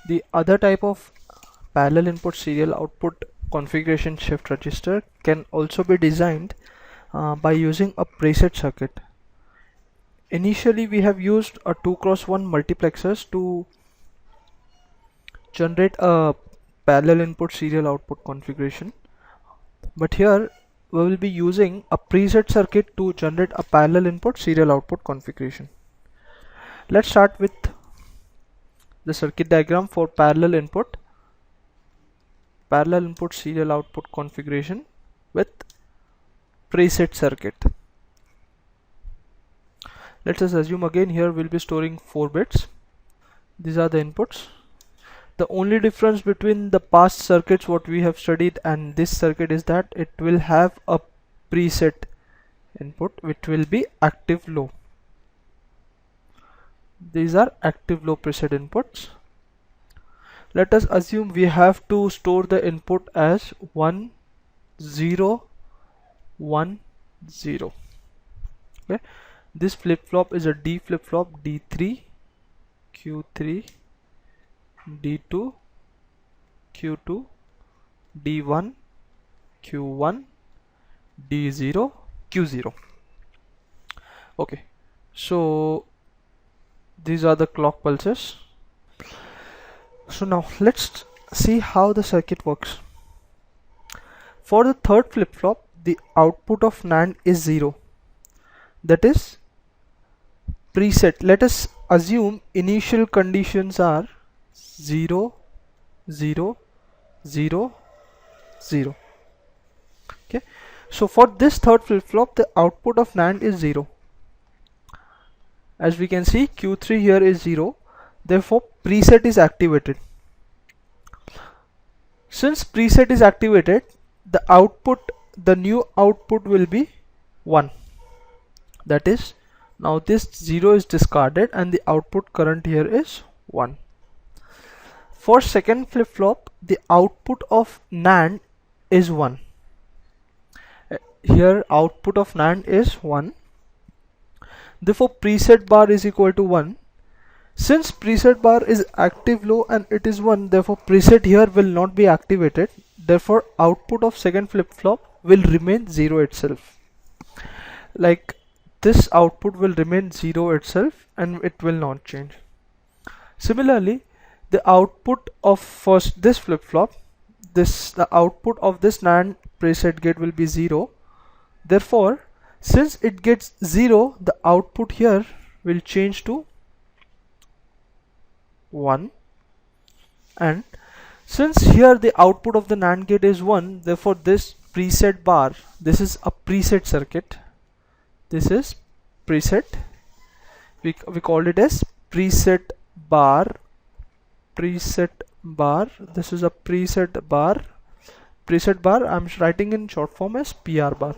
The other type of parallel input serial output configuration shift register can also be designed by using a preset circuit. Initially we have used a 2x1 multiplexers to generate a parallel input serial output configuration, but here we will be using a preset circuit to generate a parallel input serial output configuration. Let's start with the circuit diagram for parallel input serial output configuration with preset circuit. Let us assume again here we'll be storing 4 bits. These are the inputs. The only difference between the past circuits what we have studied and this circuit is that it will have a preset input which will be active low. These are active low preset inputs. Let us assume we have to store the input as 1 0 1 0. Okay, this flip-flop is a D flip-flop, D3 Q3 D2 Q2 D1 Q1 D0 Q0. Okay, so these are the clock pulses. So now let's see how the circuit works. For the third flip-flop, the output of NAND is 0. That is preset. Let us assume initial conditions are 0 0 0 0. Okay, so for this third flip-flop the output of NAND is 0. As we can see, Q3 here is 0, therefore preset is activated. Since preset is activated, the new output will be 1. That is, now this 0 is discarded and the output current here is 1. For second flip-flop, the output of NAND is 1. Here output of NAND is 1. Therefore preset bar is equal to 1. Since preset bar is active low and it is 1, therefore preset here will not be activated. Therefore output of second flip-flop will remain 0 itself. Like this output will remain 0 itself and it will not change. Similarly, the output of this flip-flop, the output of this NAND preset gate will be 0. Therefore, since it gets 0, the output here will change to 1. And since here the output of the NAND gate is 1, therefore this preset bar, this is a preset circuit. This is preset. We called it as preset bar. Preset bar. This is a preset bar. Preset bar I'm writing in short form as PR bar.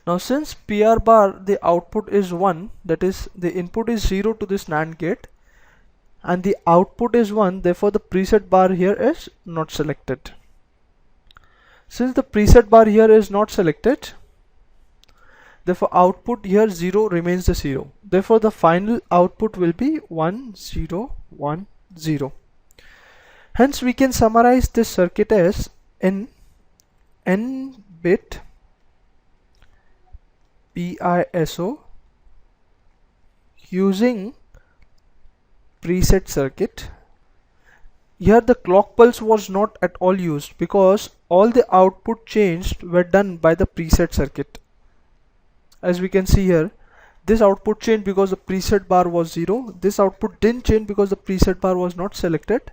Now since PR bar the output is 1, that is the input is 0 to this NAND gate and the output is 1, therefore the preset bar here is not selected. Since the preset bar here is not selected, therefore output here 0 remains the 0. Therefore the final output will be 1 0 1 0. Hence we can summarize this circuit as in n bit PISO using preset circuit. Here the clock pulse was not at all used because all the output changed were done by the preset circuit. As we can see here, this output changed because the preset bar was 0. This output didn't change because the preset bar was not selected.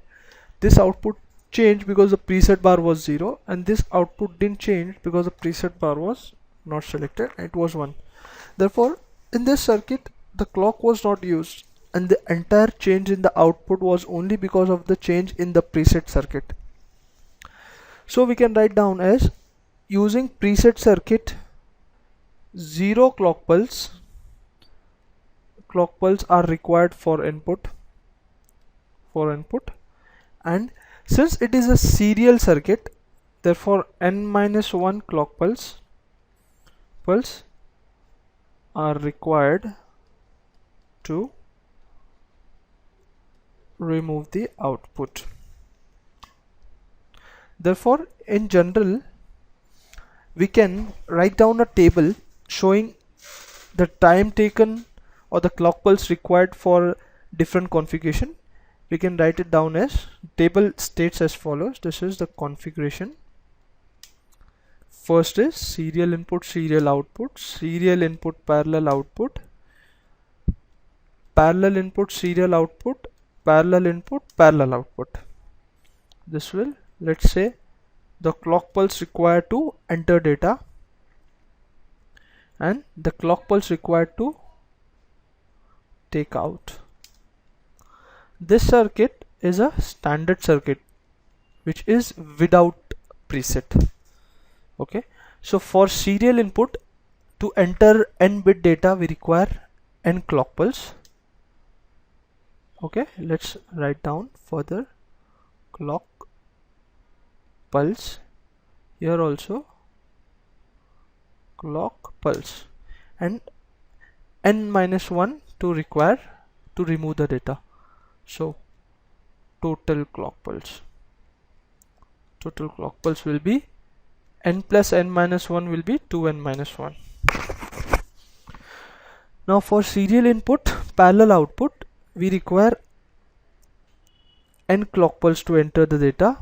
This output changed because the preset bar was 0, and this output didn't change because the preset bar was not selected. It was 1. Therefore in this circuit the clock was not used and the entire change in the output was only because of the change in the preset circuit. So we can write down as using preset circuit, 0 clock pulse are required for input, and since it is a serial circuit, therefore n-1 clock pulse are required to remove the output. Therefore, in general, we can write down a table showing the time taken or the clock pulse required for different configuration. We can write it down as, table states as follows. This is the configuration. First is serial input, serial output, serial input, parallel output, parallel input, serial output, parallel input, parallel output. This will, let's say, the clock pulse required to enter data and the clock pulse required to take out. This circuit is a standard circuit which is without preset. Okay, so for serial input, to enter n bit data we require n clock pulse. Okay, let's write down further clock pulse, here also clock pulse, and n minus 1 to require to remove the data. So total clock pulse will be n plus n minus 1 will be 2n minus 1. Now for serial input, parallel output, we require n clock pulse to enter the data,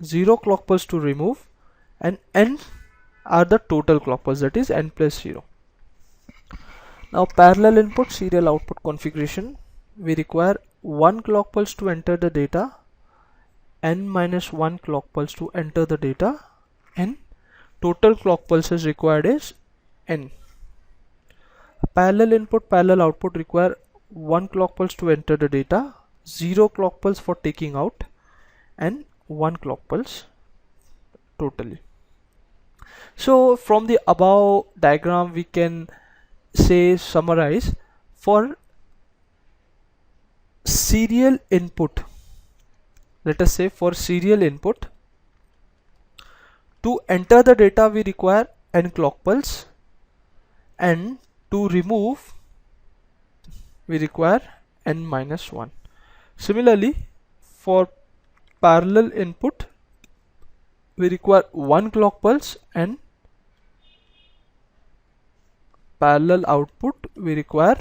0 clock pulse to remove, and n are the total clock pulse, that is n plus 0. Now parallel input, serial output configuration, we require 1 clock pulse to enter the data, n minus 1 clock pulse to enter the data, and total clock pulses required is n. Parallel input, parallel output require 1 clock pulse to enter the data, 0 clock pulse for taking out, and 1 clock pulse totally. So from the above diagram we can say, summarize, for serial input, let us say for serial input, to enter the data we require n clock pulse, and to remove we require n minus 1. Similarly, for parallel input we require 1 clock pulse, and parallel output we require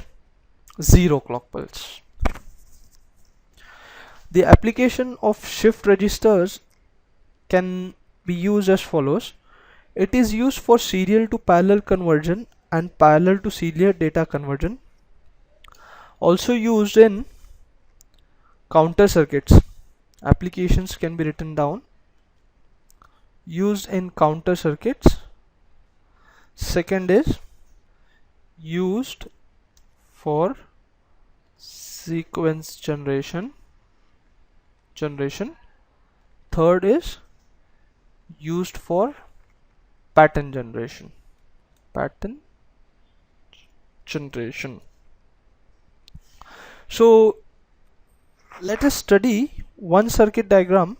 0 clock pulse. The application of shift registers can be used as follows. It is used for serial to parallel conversion and parallel to serial data conversion. Also used in counter circuits. Applications can be written down. Used in counter circuits. Second is used for sequence generation. Third is used for pattern generation. So let us study one circuit diagram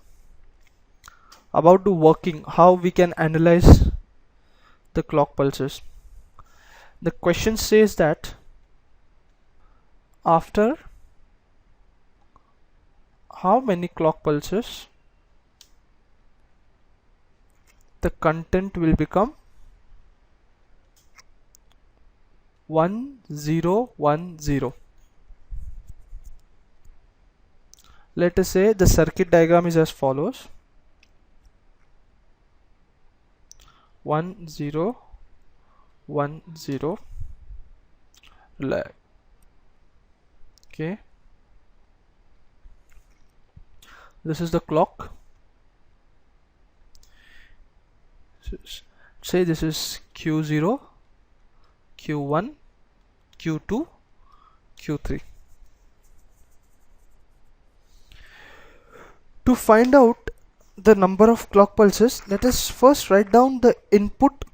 about the working, how we can analyze the clock pulses. The question says that after how many clock pulses the content will become 1010. Let us say the circuit diagram is as follows. 1010 okay, this is the clock. Say this is Q0, Q1, Q2, Q3. To find out the number of clock pulses, let us first write down the input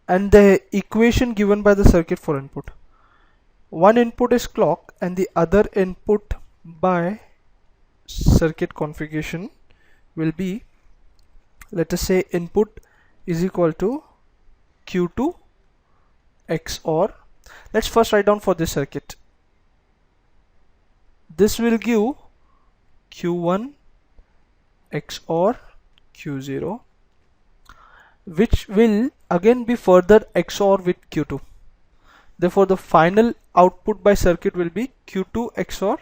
and the equation given by the circuit for input. One input is clock and the other input by circuit configuration will be, let us say, input is equal to Q2 XOR. Let's first write down for this circuit. This will give Q1 XOR Q0, which will again be further XOR with Q2. Therefore, the final output by circuit will be Q2 XOR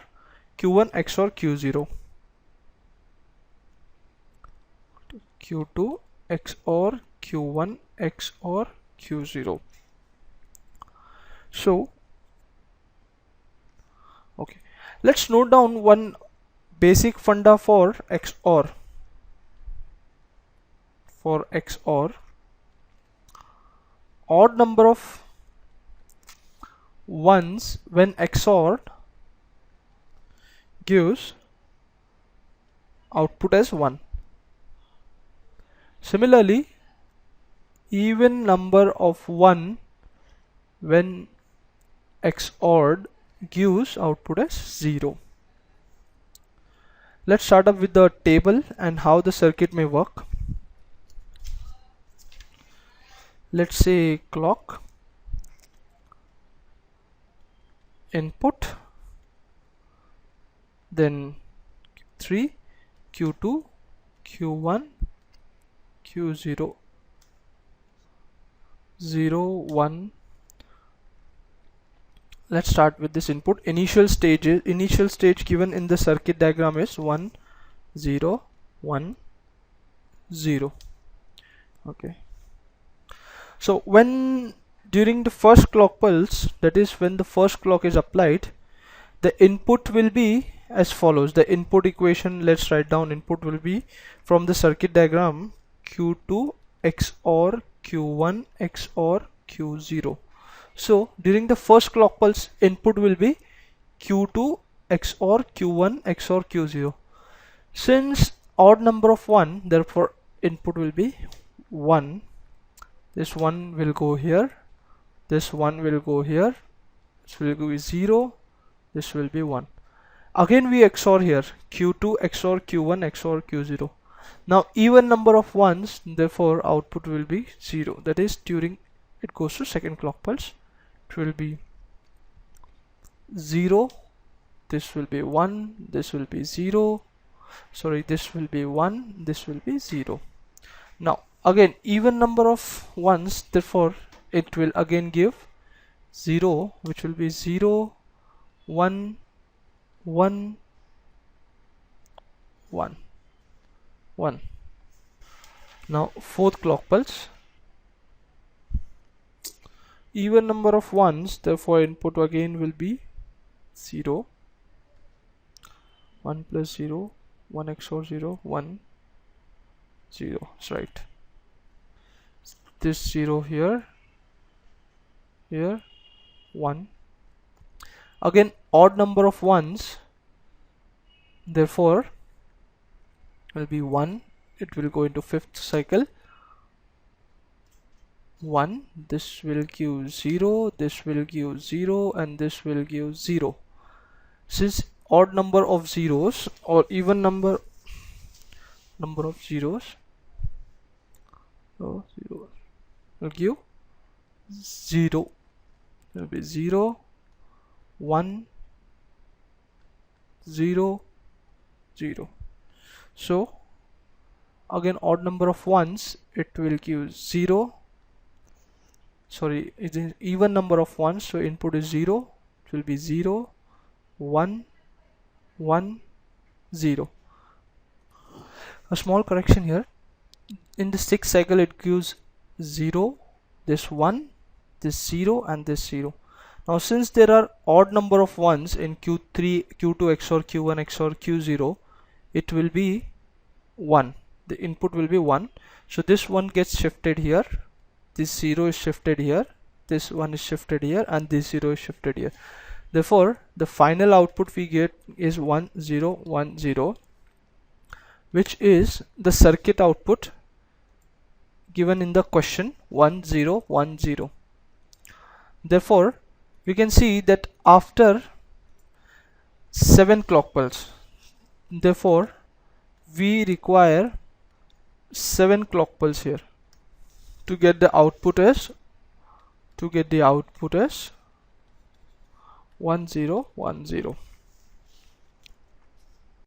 Q1 XOR Q0. Q2 XOR Q1 XOR Q0. So, okay, let's note down one basic funda for XOR. For XOR, odd number of ones when XORed gives output as 1. Similarly, even number of 1 when XORed gives output as 0. Let's start up with the table and how the circuit may work. Let's say clock, input, then Q3, Q2, Q1, Q0, 0, 1. Let's start with this input. Initial stage given in the circuit diagram is 1, 0, 1, 0. Okay. So when during the first clock pulse, that is when the first clock is applied, the input will be as follows. The input equation, let's write down. Input will be from the circuit diagram Q2 XOR Q1 XOR Q0. So during the first clock pulse, input will be Q2 XOR Q1 XOR Q0. Since odd number of 1, therefore input will be 1. This 1 will go here, this 1 will go here, this will be 0, this will be 1. Again we XOR here, Q2 XOR Q1 XOR Q0. Now even number of 1s, therefore output will be 0. That is during it goes to second clock pulse, it will be 0, this will be 1, this will be 0, sorry, this will be 1, this will be 0. Now again even number of 1s, therefore it will again give 0, which will be 0, 1, 1, 1, 1. Now fourth clock pulse, even number of 1s, therefore input again will be 0, 1 plus 0, 1 XOR 0, 1, 0. That's right. This 0 here, here 1. Again odd number of 1s, therefore will be 1. It will go into fifth cycle, 1. This will give 0, this will give 0, and this will give 0. Since odd number of zeros or even number of zeros, so 0 will give 0. It will be 0, 1, 0, 0. So again odd number of 1s, it will give 0. Sorry, it is even number of 1s, so input is 0. It will be 0, 1, 1, 0. A small correction here. In the sixth cycle it gives 0, this 1, this 0, and this 0. Now since there are odd number of 1s in Q3, Q2 XOR Q1 XOR Q0, it will be 1. The input will be 1. So this 1 gets shifted here, this 0 is shifted here, this 1 is shifted here, and this 0 is shifted here. Therefore the final output we get is 1, 0, 1, 0, which is the circuit output given in the question 1, 0, 1, 0. Therefore we can see that after 7 clock pulse, therefore we require 7 clock pulse here to get the output as 1, 0, 1, 0.